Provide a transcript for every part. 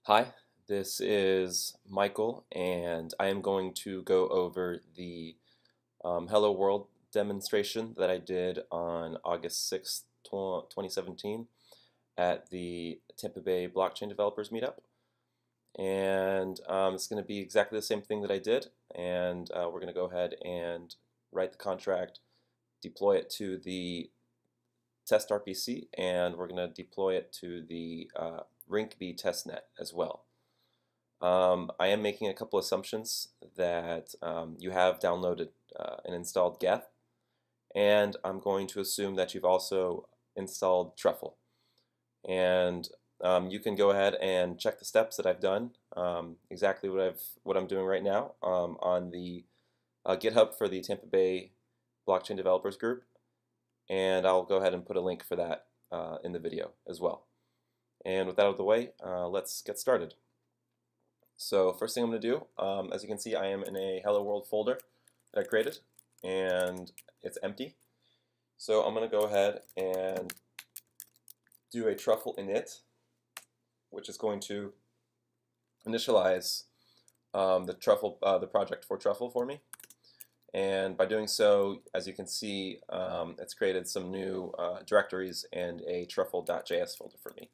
Hi, this is Michael, and I am going to go over the Hello World demonstration that I did on August 6th, 2017 at the Tampa Bay Blockchain Developers Meetup. And it's going to be exactly the same thing that I did, and we're going to go ahead and write the contract, deploy it to the testrpc, and we're going to deploy it to the rinkeby testnet as well. I am making a couple assumptions that you have downloaded and installed Geth, and I'm going to assume that you've also installed Truffle. And you can go ahead and check the steps that I've done, exactly what I'm doing right now on the GitHub for the Tampa Bay Blockchain Developers Group, and I'll go ahead and put a link for that in the video as well. And with that out of the way, let's get started. So first thing I'm going to do, as you can see, I am in a Hello World folder that I created, and it's empty. So I'm going to go ahead and do a truffle init, which is going to initialize the project for Truffle for me. And by doing so, as you can see, it's created some new directories and a truffle.js folder for me.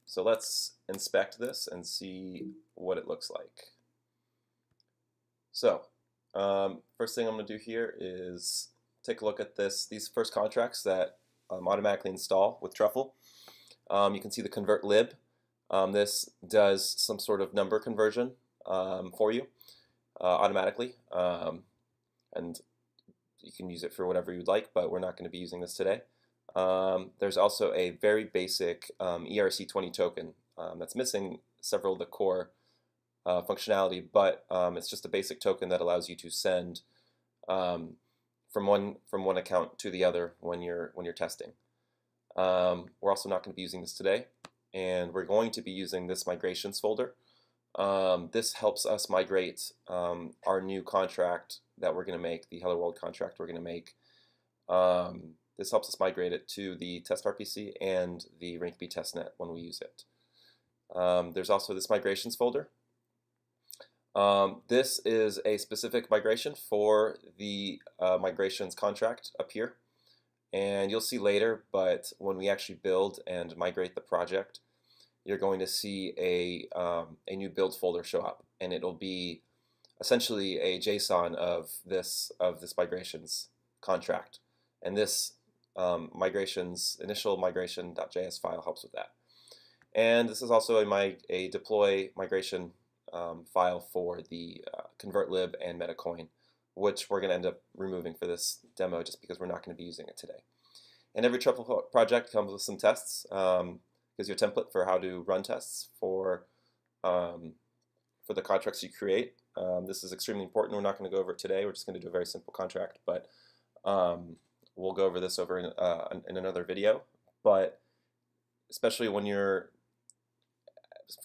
So let's inspect this and see what it looks like. So first thing I'm going to do here is take a look at these first contracts that automatically install with Truffle. You can see the convert lib. This does some sort of number conversion for you automatically, and you can use it for whatever you'd like, but we're not going to be using this today. There's also a very basic ERC20 token that's missing several of the core functionality, but it's just a basic token that allows you to send from one account to the other when you're testing. We're also not going to be using this today, and we're going to be using this migrations folder. This helps us migrate our new contract that we're going to make, the Hello World contract we're going to make. This helps us migrate it to the testrpc and the rinkeby testnet when we use it. There's also this migrations folder. This is a specific migration for the migrations contract up here. And you'll see later, but when we actually build and migrate the project, you're going to see a new build folder show up, and it'll be essentially a JSON of this migrations contract. And this initial migration.js file helps with that. And this is also a deploy migration file for the convertlib and metacoin, which we're going to end up removing for this demo just because we're not going to be using it today. And every Truffle project comes with some tests. Gives you a template for how to run tests for the contracts you create. This is extremely important. We're not going to go over it today. We're just going to do a very simple contract, but we'll go over this in another video. But especially when you're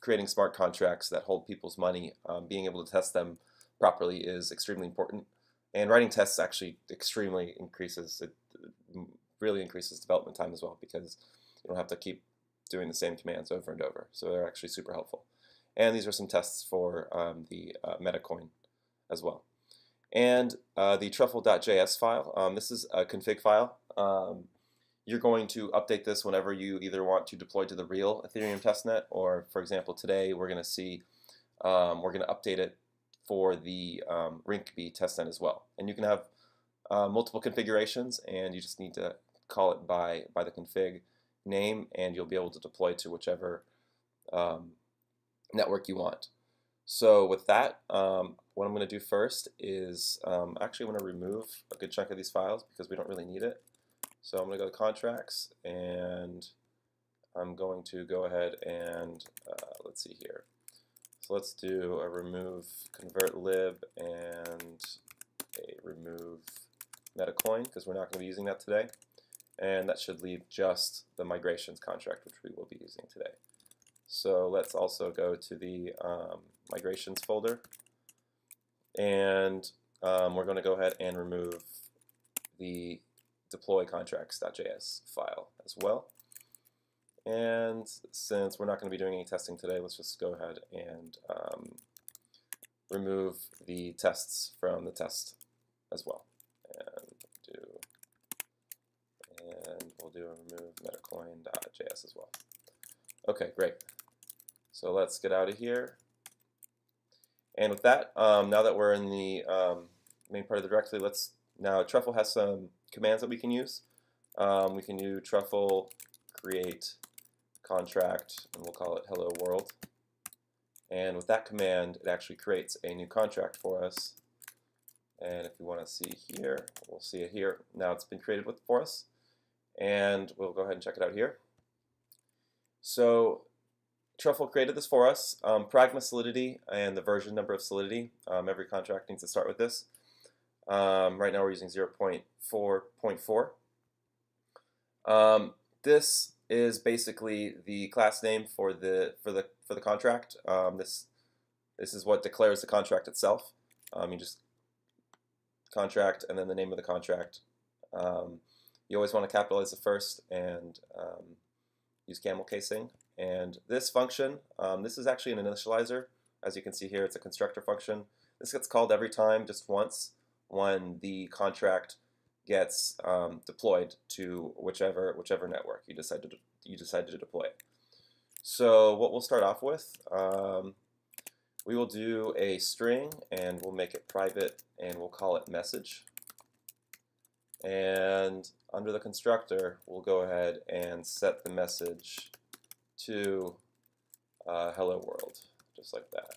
creating smart contracts that hold people's money, being able to test them properly is extremely important. And writing tests actually really increases development time as well, because you don't have to keep doing the same commands over and over. So they're actually super helpful. And these are some tests for the metacoin as well. And the truffle.js file, this is a config file. You're going to update this whenever you either want to deploy to the real Ethereum testnet, or for example today we're going to see we're going to update it for the rinkeby testnet as well. And you can have multiple configurations, and you just need to call it by the config name, and you'll be able to deploy to whichever network you want. So with that, what I'm going to do first is actually I want to remove a good chunk of these files because we don't really need it. So I'm going to go to contracts, and I'm going to go ahead and let's see here. So let's do a remove convert lib and a remove metacoin, because we're not going to be using that today. And that should leave just the migrations contract, which we will be using today. So let's also go to the migrations folder, and we're going to go ahead and remove the deploy contracts.js file as well. And since we're not going to be doing any testing today, let's just go ahead and remove the tests from the test as well. And we'll do a remove metacoin.js as well. Okay, great. So let's get out of here. And with that, now that we're in the main part of the directory, now Truffle has some commands that we can use. We can do Truffle create contract, and we'll call it hello world. And with that command, it actually creates a new contract for us. And if we want to see here, we'll see it here. Now it's been created for us. And we'll go ahead and check it out here. So Truffle created this for us. Pragma Solidity and the version number of Solidity. Every contract needs to start with this. Right now we're using 0.4.4. This is basically the class name for the contract. This is what declares the contract itself. You just contract and then the name of the contract. You always want to capitalize the first and use camel casing. And this function, this is actually an initializer. As you can see here, it's a constructor function. This gets called every time, just once, when the contract gets deployed to whichever network you decide to deploy it. So what we'll start off with, we will do a string and we'll make it private and we'll call it message. And under the constructor, we'll go ahead and set the message to hello world, just like that.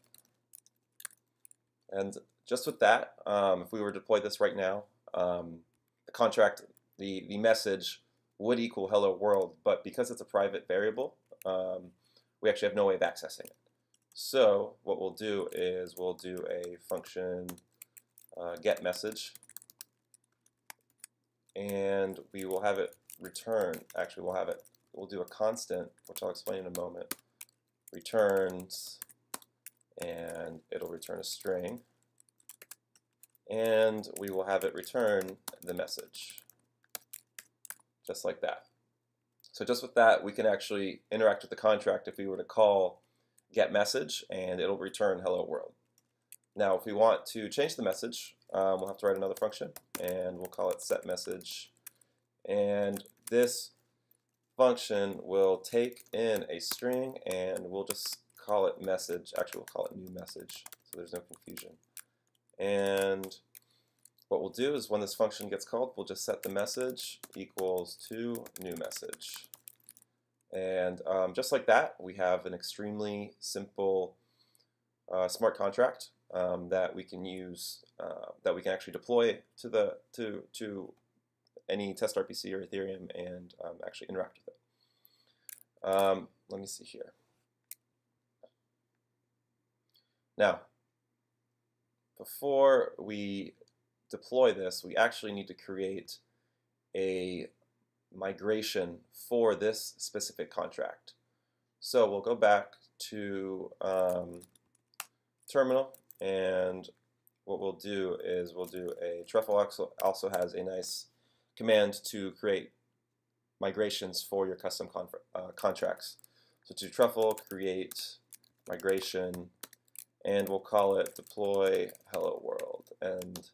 And just with that, if we were to deploy this right now, the contract, the message would equal hello world, but because it's a private variable, we actually have no way of accessing it. So what we'll do is we'll do a function get message, and we will have it return. Actually, we'll do a constant, which I'll explain in a moment, returns, and it'll return a string, and we will have it return the message, just like that. So just with that, we can actually interact with the contract if we were to call get message, and it'll return hello world. Now, if we want to change the message, we'll have to write another function, and we'll call it set message. And this function will take in a string, and we'll just call it message. Actually, we'll call it new message, so there's no confusion. And what we'll do is when this function gets called, we'll just set the message equals to new message. And just like that, we have an extremely simple smart contract that we can use, that we can actually deploy to any testrpc or Ethereum and actually interact with it. Let me see here. Now, before we deploy this, we actually need to create a migration for this specific contract. So we'll go back to terminal, and what we'll do is we'll do a Truffle also has a nice command to create migrations for your custom contracts. So to Truffle create migration, and we'll call it deploy hello world, and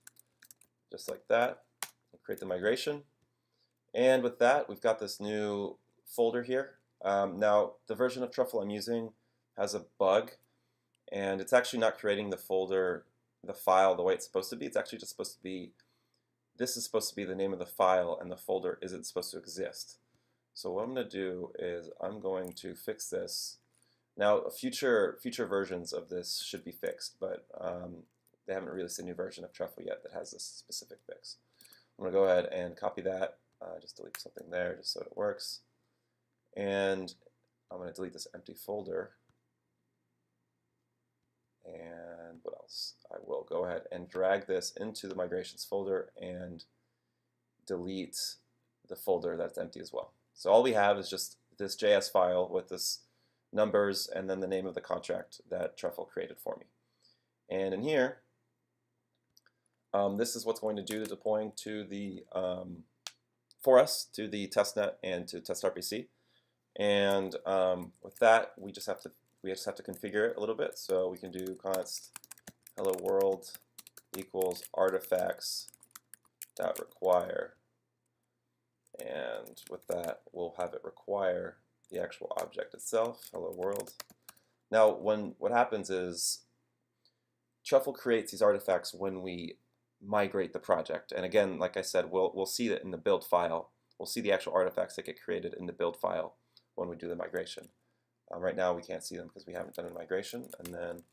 just like that, we'll create the migration. And with that, we've got this new folder here. Now, the version of Truffle I'm using has a bug, and it's actually not creating the folder, the file, the way it's supposed to be. It's actually just supposed to be, this is supposed to be the name of the file, and the folder isn't supposed to exist. So what I'm going to do is I'm going to fix this. Now, future versions of this should be fixed, but they haven't released a new version of Truffle yet that has this specific fix. I'm going to go ahead and copy that. Just delete something there just so it works. And I'm going to delete this empty folder. And what else? I will go ahead and drag this into the migrations folder and delete the folder that's empty as well. So all we have is just this JS file with this numbers and then the name of the contract that Truffle created for me. And in here, this is what's going to do the deploying to the for us to the testnet and to testrpc. And with that, we just have to configure it a little bit. So we can do const hello world equals artifacts dot require, and with that we'll have it require the actual object itself, hello world. Now what happens is Truffle creates these artifacts when we migrate the project, and again, like I said, we'll see that in the build file. We'll see the actual artifacts that get created in the build file when we do the migration. Right now we can't see them because we haven't done a migration, and then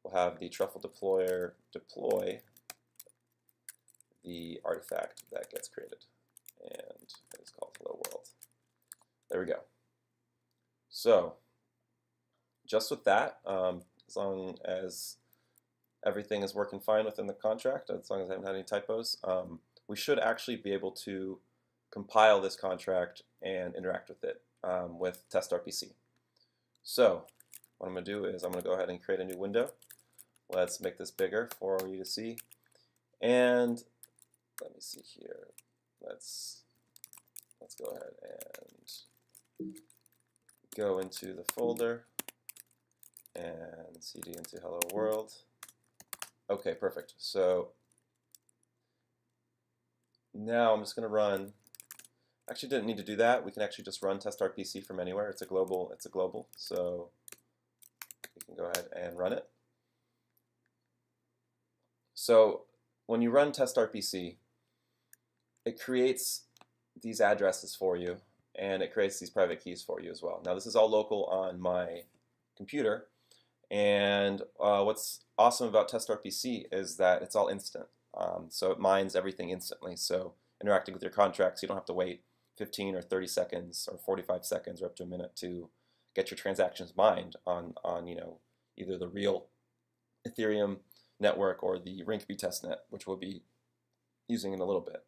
we'll have the Truffle deployer deploy the artifact that gets created, and it's called hello world. There we go. So just with that, as long as everything is working fine within the contract, as long as I haven't had any typos, we should actually be able to compile this contract and interact with it with testrpc. So what I'm going to do is I'm going to go ahead and create a new window. Let's make this bigger for you to see. And let me see here. Let's go ahead and go into the folder and cd into hello world. Okay, perfect. So now I'm just going to run. Actually, didn't need to do that. We can actually just run testrpc from anywhere. It's a global. So we can go ahead and run it. So when you run testrpc, it creates these addresses for you, and it creates these private keys for you as well. Now this is all local on my computer, and what's awesome about testrpc is that it's all instant. So it mines everything instantly. So interacting with your contracts, you don't have to wait 15 or 30 seconds or 45 seconds or up to a minute to get your transactions mined on either the real Ethereum network or the rinkeby testnet, which we'll be using in a little bit.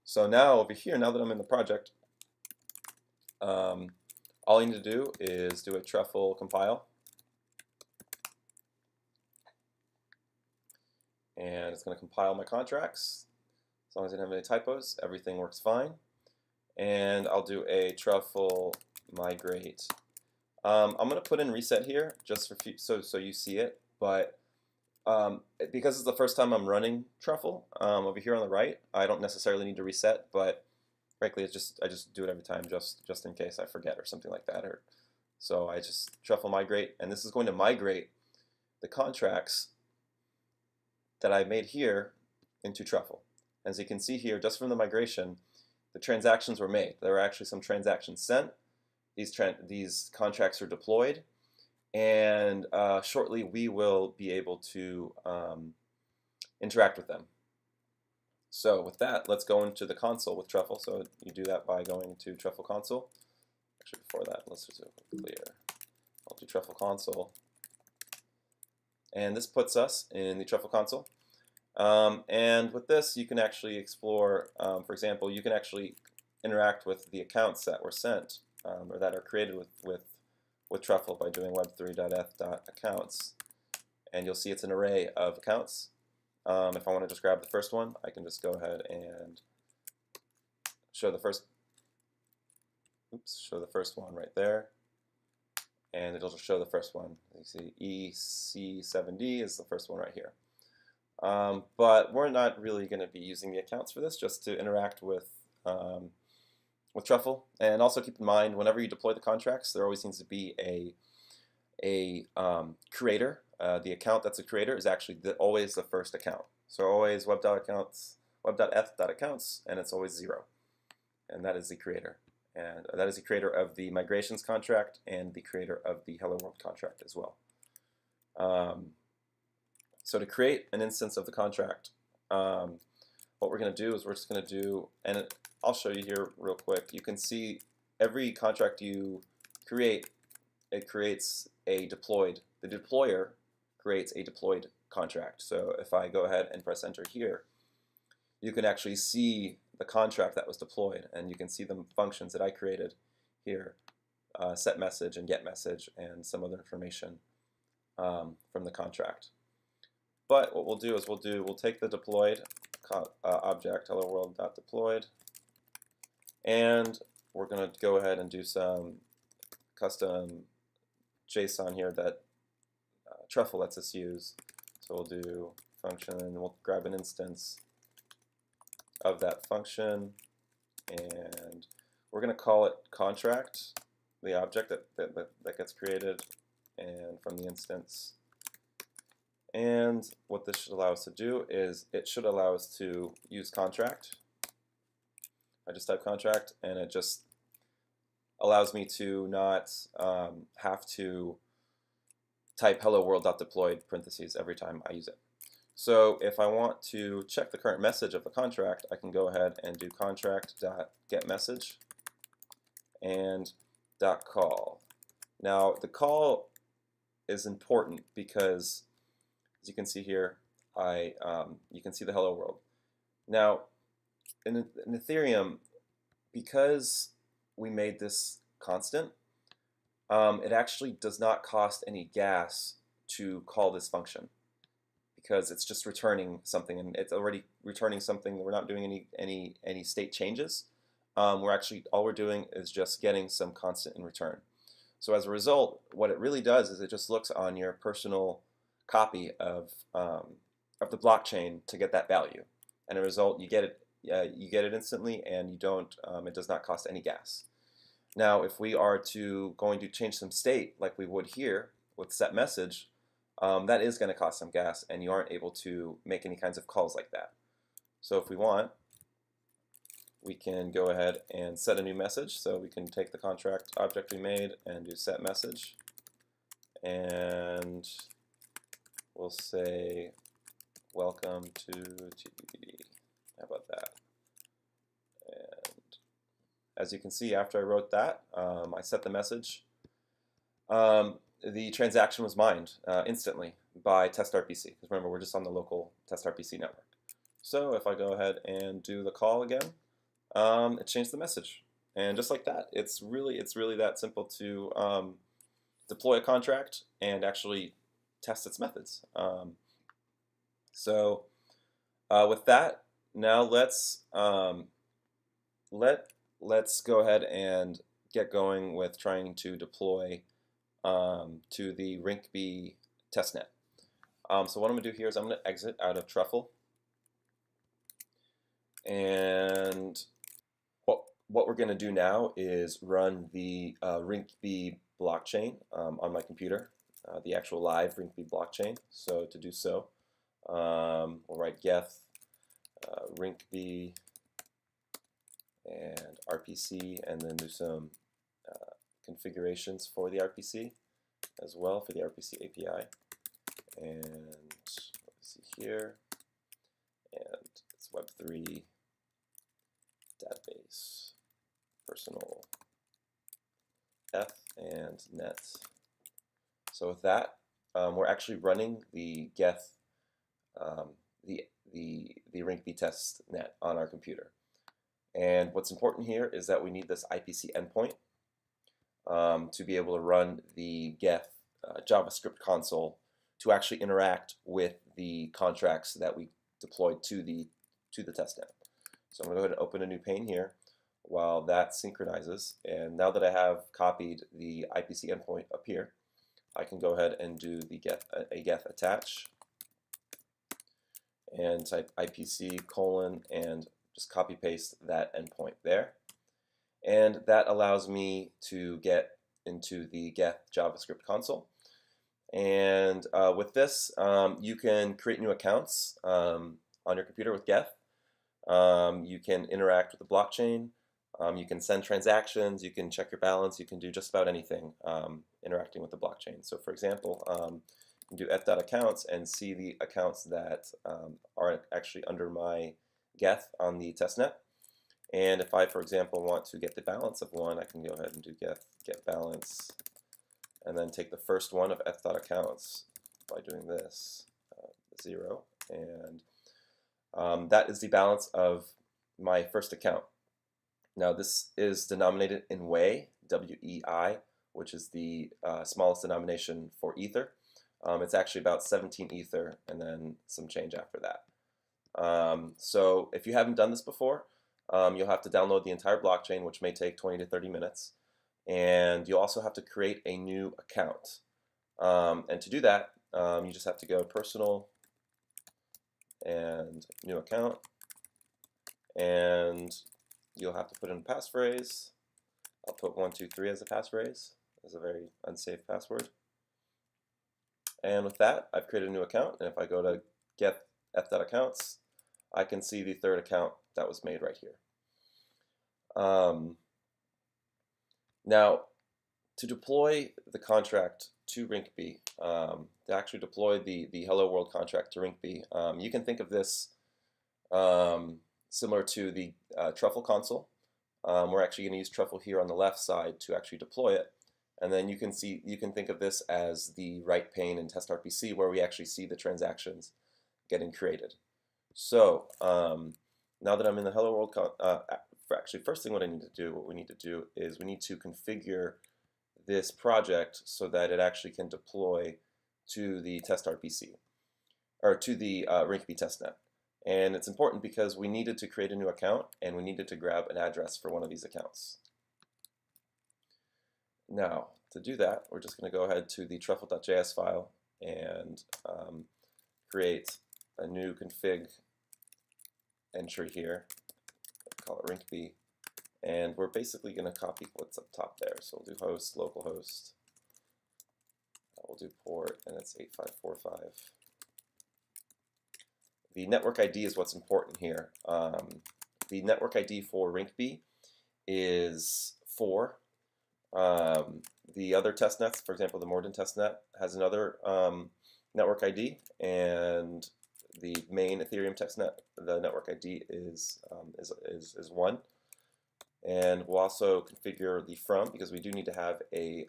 So now over here, now that I'm in the project, all I need to do is do a Truffle compile, and it's going to compile my contracts. As long as I don't have any typos, everything works fine. And I'll do a Truffle migrate. I'm going to put in reset here just for so you see it, but because it's the first time I'm running Truffle, over here on the right, I don't necessarily need to reset, but frankly, I just do it every time just in case I forget or something like that. So I just Truffle migrate, and this is going to migrate the contracts that I made here into Truffle. As you can see here, just from the migration, the transactions were made. There were actually some transactions sent. These contracts are deployed, and shortly we will be able to interact with them. So with that, let's go into the console with Truffle. So you do that by going to Truffle console. Actually, before that, let's just clear. I'll do Truffle console, and this puts us in the Truffle console. And with this, you can actually explore, for example, you can actually interact with the accounts that were sent or that are created with Truffle by doing web3.eth.accounts. And you'll see it's an array of accounts. If I want to just grab the first one, I can just go ahead and show the first one right there. And it'll just show the first one. You see EC7D is the first one right here. But we're not really going to be using the accounts for this, just to interact with Truffle. And also keep in mind, whenever you deploy the contracts, there always needs to be a creator. The account that's a creator is actually always the first account. So always web.eth.accounts, and it's always 0. And that is the creator. And that is the creator of the migrations contract and the creator of the Hello World contract as well. So to create an instance of the contract, what we're going to do is we're just going to do, and I'll show you here real quick. You can see every contract you create, it creates a deployed, the deployer creates a deployed contract. So if I go ahead and press enter here, you can actually see the contract that was deployed, and you can see the functions that I created here, set message and get message and some other information from the contract. But what we'll do is we'll take the deployed object, hello world.deployed, and we're going to go ahead and do some custom JSON here that Truffle lets us use. So we'll do function, and we'll grab an instance of that function, and we're going to call it contract, the object that gets created and from the instance. And what this should allow us to do is it should allow us to use contract. I just type contract, and it just allows me to not have to type hello world.deployed parentheses every time I use it. So if I want to check the current message of the contract, I can go ahead and do contract.getMessage and .call. Now the call is important because, as you can see here, you can see the hello world. Now in Ethereum, because we made this constant, it actually does not cost any gas to call this function, because it's just returning something, and it's already returning something. We're not doing any state changes. We're actually, all we're doing is just getting some constant in return. So as a result, what it really does is it just looks on your personal copy of the blockchain to get that value, and as a result, you get it instantly, and you don't. It does not cost any gas. Now, if we are going to change some state like we would here with set message, that is going to cost some gas, and you aren't able to make any kinds of calls like that. So if we want, we can go ahead and set a new message. So we can take the contract object we made and do set message, and we'll say welcome to TBD. How about that? And as you can see, after I wrote that, I set the message. The transaction was mined instantly by testrpc, because remember, we're just on the local testrpc network. So if I go ahead and do the call again, it changed the message, and just like that, it's really that simple to deploy a contract and actually test its methods. So with that, now let's go ahead and get going with trying to deploy to the rinkeby testnet. So what I'm going to do here is I'm going to exit out of Truffle, and what we're going to do now is run the rinkeby blockchain on my computer, the actual live rinkeby blockchain. So to do so, we'll write geth rinkeby and RPC, and then do some configurations for the RPC as well, for the RPC API. And let's see here, and it's Web3 database, personal F and net. So with that, we're actually running the geth, the rinkeby testnet on our computer. And what's important here is that we need this IPC endpoint to be able to run the geth JavaScript console to actually interact with the contracts that we deployed to the testnet. So I'm going to go ahead and open a new pane here while that synchronizes. And now that I have copied the IPC endpoint up here, I can go ahead and do the geth attach and type IPC : and just copy paste that endpoint there. And that allows me to get into the geth JavaScript console. And with this, you can create new accounts on your computer with geth. You can interact with the blockchain. You can send transactions. You can check your balance. You can do just about anything interacting with the blockchain. So for example, you can do eth.accounts and see the accounts that are actually under my geth on the testnet. And if I, for example, want to get the balance of one, I can go ahead and do get balance, and then take the first one of eth.accounts by doing this, 0, and that is the balance of my first account. Now this is denominated in Wei, W-E-I, which is the smallest denomination for Ether. It's actually about 17 Ether and then some change after that. So if you haven't done this before, you'll have to download the entire blockchain, which may take 20 to 30 minutes. and you'll also have to create a new account. And to do that, you just have to go personal and new account, and you'll have to put in a passphrase. I'll put 123 as a passphrase, as a very unsafe password. And with that, I've created a new account, and if I go to get f.accounts, I can see the third account that was made right here. Now, to deploy the contract to rinkeby, to actually deploy the Hello World contract to rinkeby, you can think of this similar to the Truffle console. We're actually going to use Truffle here on the left side to actually deploy it. And then you can think of this as the right pane in testrpc, where we actually see the transactions getting created. So now that I'm in the Hello World, actually, first thing what we need to do is we need to configure this project so that it actually can deploy to the testrpc, or to the rinkeby testnet. And it's important because we needed to create a new account, and we needed to grab an address for one of these accounts. Now, to do that, we're just going to go ahead to the truffle.js file and create a new config entry here. Call it rinkeby, and we're basically going to copy what's up top there. So we'll do host, localhost. We'll do port, and it's 8545. The network ID is what's important here. The network ID for rinkeby is 4. The other testnets, for example, the Morden testnet has another network ID, and the main Ethereum testnet, the network ID is 1. And we'll also configure the from, because we do need to have a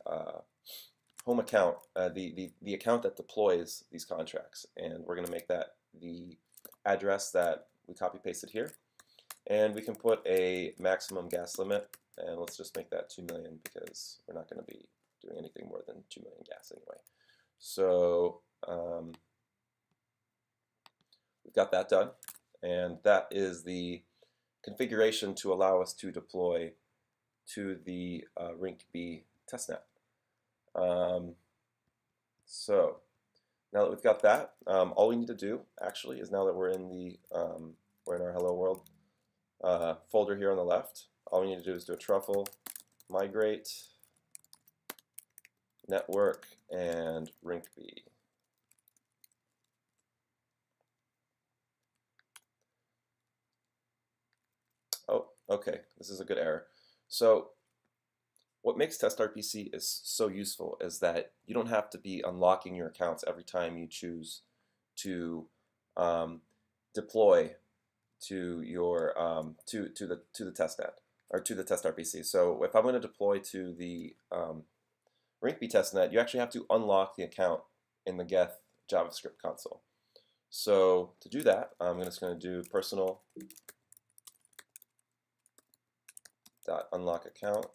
home account, the account that deploys these contracts, and we're going to make that the address that we copy pasted here. And we can put a maximum gas limit, and let's just make that 2 million, because we're not going to be doing anything more than 2 million gas anyway. So we've got that done, and that is the configuration to allow us to deploy to the rinkeby testnet. So now that we've got that, all we need to do actually is, now that we're in our Hello World folder here on the left, all we need to do is do a truffle migrate network and rinkeby. Oh, okay, this is a good error. So what makes testrpc is so useful is that you don't have to be unlocking your accounts every time you choose to deploy to your to the testnet, or to the testrpc. So if I'm going to deploy to the rinkeby testnet, you actually have to unlock the account in the Geth JavaScript console. So to do that, I'm just going to do personal .unlock account,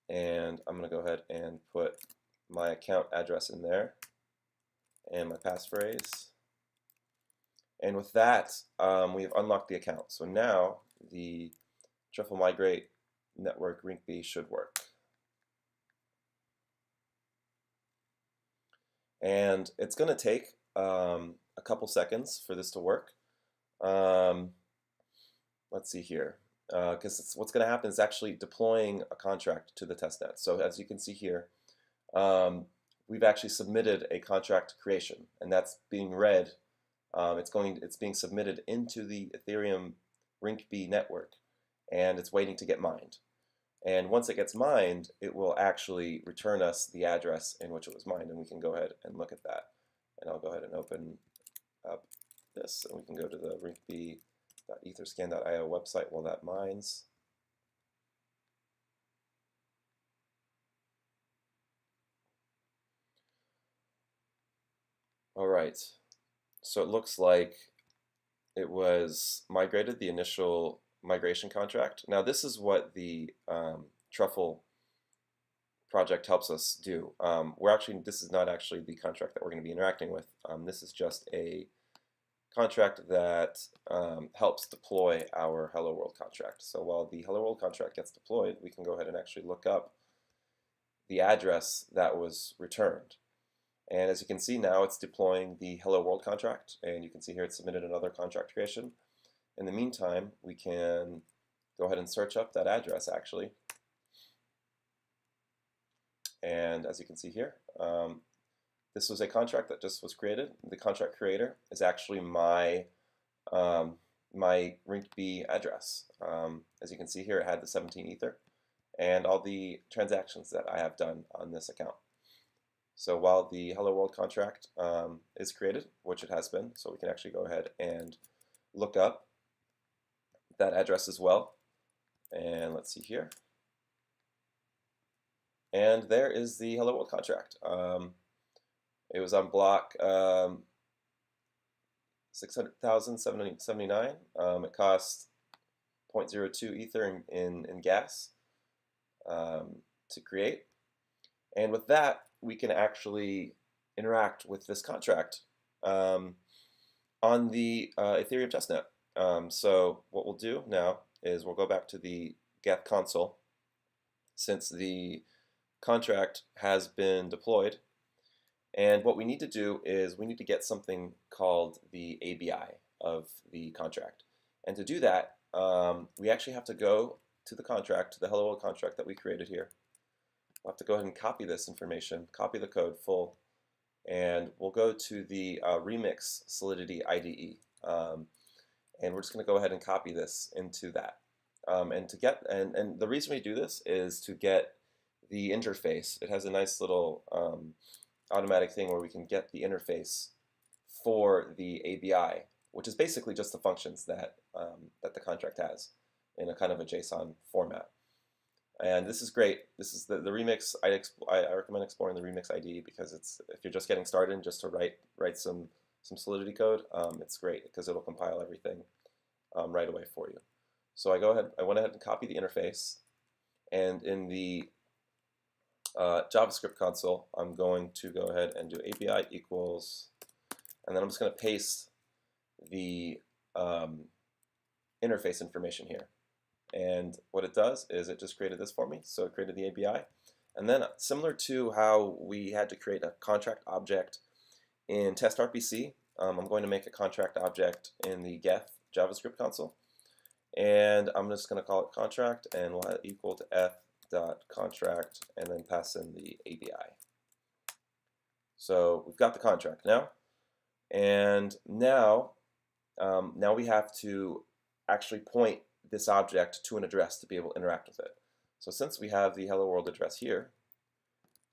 and I'm going to go ahead and put my account address in there and my passphrase. And with that, we have unlocked the account. So now the Truffle migrate network rinkeby should work. And it's going to take a couple seconds for this to work. Let's see here, because what's going to happen is actually deploying a contract to the testnet. So as you can see here, we've actually submitted a contract creation, and that's being read. It's being submitted into the Ethereum rinkeby network, and it's waiting to get mined. And once it gets mined, it will actually return us the address in which it was mined, and we can go ahead and look at that. And I'll go ahead and open up this, and we can go to the rinkeby.etherscan.io website while that mines. All right, so it looks like it was migrated, the initial migration contract. Now this is what the Truffle project helps us do. This is not actually the contract that we're going to be interacting with. This is just a contract that helps deploy our Hello World contract. So while the Hello World contract gets deployed, we can go ahead and actually look up the address that was returned. And as you can see now, it's deploying the Hello World contract, and you can see here it's submitted another contract creation. In the meantime, we can go ahead and search up that address actually. And as you can see here, this was a contract that just was created. The contract creator is actually my my rinkeby address. As you can see here, it had the 17 Ether and all the transactions that I have done on this account. So while the Hello World contract is created, which it has been, so we can actually go ahead and look up that address as well. And let's see here. And there is the Hello World contract. It was on block 600,779. It cost 0.02 Ether in gas to create. And with that, we can actually interact with this contract on the Ethereum testnet. So what we'll do now is we'll go back to the Geth console since the contract has been deployed. And what we need to do is we need to get something called the ABI of the contract. And to do that, we actually have to go to the contract, to the Hello World contract that we created here. We'll have to go ahead and copy this information, copy the code full, and we'll go to the Remix Solidity IDE. And we're just going to go ahead and copy this into that. And the reason we do this is to get the interface. It has a nice little automatic thing where we can get the interface for the ABI, which is basically just the functions that that the contract has in a kind of a JSON format. And this is great. This is the Remix. I recommend exploring the Remix IDE because it's, if you're just getting started, just to write some Solidity code, it's great because it'll compile everything right away for you. So I went ahead and copied the interface, and in the JavaScript console, I'm going to go ahead and do API equals, and then I'm just going to paste the interface information here. And what it does is it just created this for me. So it created the API. And then similar to how we had to create a contract object in testrpc, I'm going to make a contract object in the Geth JavaScript console. And I'm just going to call it contract, and we'll have equal to f.contract, and then pass in the API. So we've got the contract now. And now we have to actually point this object to an address to be able to interact with it. So since we have the Hello World address here,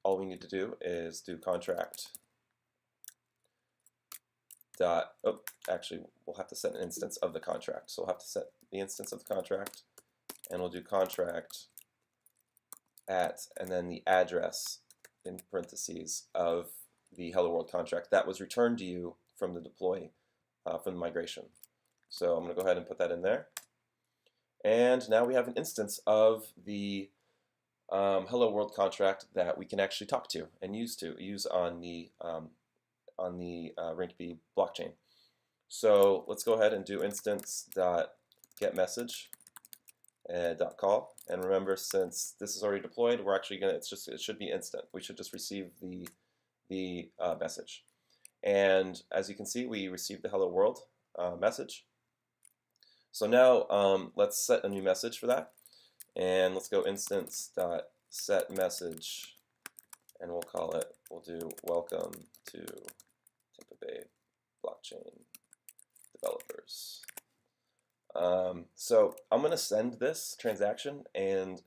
all we need to do is do contract dot, actually we'll have to set an instance of the contract. So we'll have to set the instance of the contract, and we'll do contract at, and then the address in parentheses of the Hello World contract that was returned to you from the deploy, from the migration. So I'm going to go ahead and put that in there. And now we have an instance of the Hello World contract that we can actually talk to and use on the rinkeby blockchain. So let's go ahead and do instance.getMessage .call. And remember, since this is already deployed, we're actually going to, it should be instant. We should just receive the message. And as you can see, we received the Hello World message. So now let's set a new message for that, and let's go instance.setMessage, and we'll call it, we'll do welcome to Tampa Bay blockchain developers. So I'm going to send this transaction, and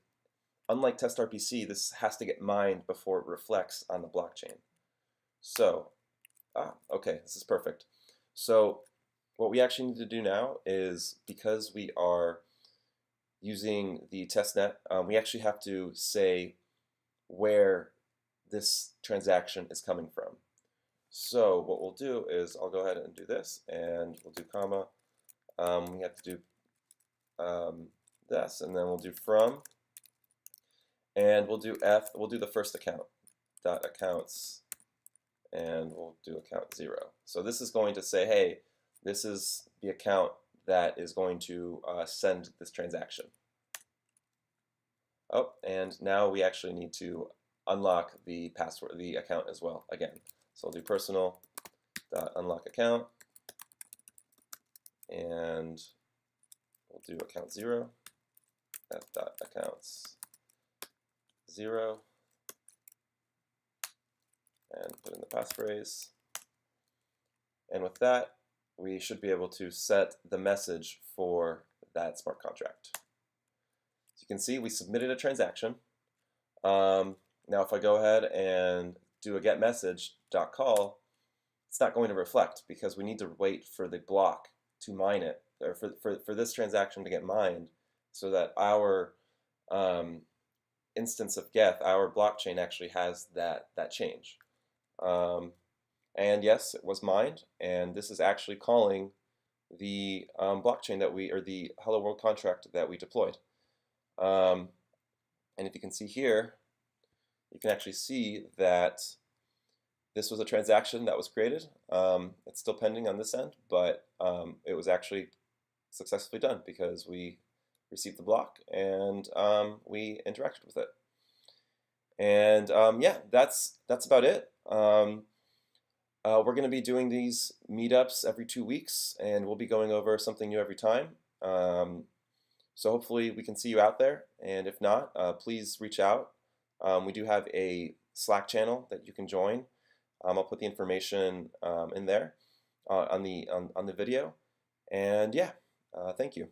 unlike testrpc, this has to get mined before it reflects on the blockchain. So, okay, this is perfect. So what we actually need to do now is, because we are using the testnet, we actually have to say where this transaction is coming from. So what we'll do is, I'll go ahead and do this, and we'll do comma. We have to do this, and then we'll do from, and we'll do we'll do the first account, .accounts, and we'll do account 0. So this is going to say, hey, this is the account that is going to send this transaction. Oh, and now we actually need to unlock the password, the account as well again. So I'll do personal.unlock account, and we'll do account 0, f.accounts 0, and put in the passphrase. And with that, we should be able to set the message for that smart contract. As you can see, we submitted a transaction. Now if I go ahead and do a getMessage.call, it's not going to reflect because we need to wait for the block to mine it, or for this transaction to get mined, so that our instance of Geth, our blockchain, actually has that change. And yes, it was mined, and this is actually calling the blockchain that or the Hello World contract that we deployed. And if you can see here, you can actually see that this was a transaction that was created. It's still pending on this end, but it was actually successfully done because we received the block and we interacted with it. And yeah, that's about it. We're going to be doing these meetups every 2 weeks, and we'll be going over something new every time. So hopefully we can see you out there, and if not, please reach out. We do have a Slack channel that you can join. I'll put the information in there on the video. And yeah, thank you.